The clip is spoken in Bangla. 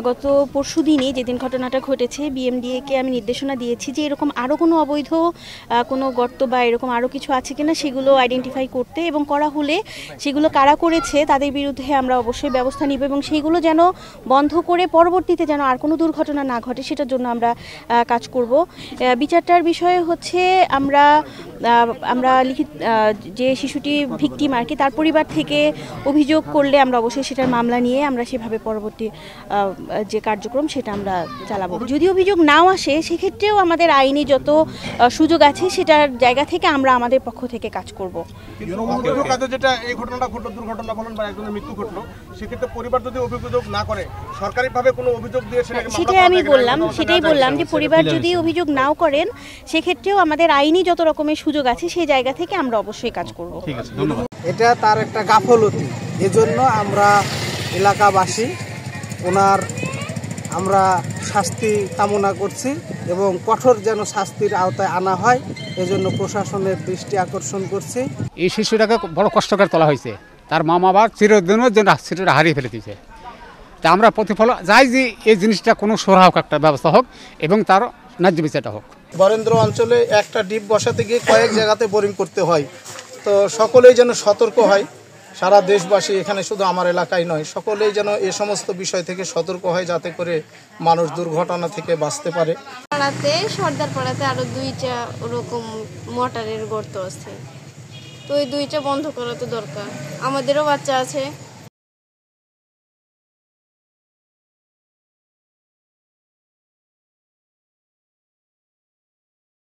গত পরশুদিনই যেদিন ঘটনাটা ঘটেছে বিএমডিএকে আমি নির্দেশনা দিয়েছি যে এরকম আরও কোনো অবৈধ কোনো গর্ত বা এরকম আরও কিছু আছে কিনা সেগুলো আইডেন্টিফাই করতে, এবং করা হলে সেগুলো কারা করেছে তাদের বিরুদ্ধে আমরা অবশ্যই ব্যবস্থা নিব, এবং সেইগুলো যেন বন্ধ করে পরবর্তীতে যেন আর কোনো দুর্ঘটনা না ঘটে সেটার জন্য আমরা কাজ করব। বিচারটার বিষয়ে হচ্ছে আমরা লিখিত যে শিশুটি ভিকটিম আর কি তার পরিবার থেকে অভিযোগ করলে আমরা অবশ্যই সেটার মামলা নিয়ে আমরা সেভাবে পরবর্তী যে কার্যক্রম সেটা আমরা চালাবো। যদি অভিযোগ নাও আসে সেক্ষেত্রেও আমাদের আইনি যত সুযোগ আছে সেটার জায়গা থেকে আমরা আমাদের পক্ষ থেকে কাজ করব। যেটা এই ঘটনাটা ঘটলো, দুর্ঘটনা বলেন বা একজনের মৃত্যু ঘটলো, সেক্ষেত্রে পরিবার যদি অভিযোগ না করে সরকারিভাবে কোনো অভিযোগ দিয়ে সেটাই বললাম যে পরিবার যদি অভিযোগ নাও করেন সেক্ষেত্রেও আমাদের আইনি যত রকমের সুযোগ আছে সেই জায়গা থেকে আমরা অবশ্যই কাজ করব। ঠিক আছে, ধন্যবাদ। এটা তার একটা গাফলতি, এজন্য আমরা এলাকাবাসী আমরা শাস্তি কামনা করছি এবং কঠোর যেন শাস্তির আওতায় আনা হয় এজন্য প্রশাসনের দৃষ্টি আকর্ষণ করছি। এই শিশুটাকে বড় কষ্ট করে তোলা হয়েছে, তার মা বাবার চিরদিনের জন্য শিশুটা হারিয়ে ফেলে দিয়েছে। তা আমরা প্রতিফল চাই যে এই জিনিসটা কোনো সুরাহা হোক, একটা ব্যবস্থা হোক এবং তার ন্যায্য বিচারটা হোক। বরেন্দ্র অঞ্চলে একটা ডিপ বসাতে গিয়ে কয়েক জায়গাতে বোরিং করতে হয়, তো সকলেই যেন সতর্ক হয়। সারা দেশবাসী, এখানে শুধু আমার এলাকায় নয়, সকলেই যেন এ সমস্ত বিষয় থেকে সতর্ক হয় যাতে করে মানুষ দুর্ঘটনা থেকে বাঁচতে পারে। সর্দার পাড়াতে আরো 2টা ওরকম মোটরের গর্ত আছে, তো ওই 2টা বন্ধ করা তো দরকার। আমাদেরও বাচ্চা আছে।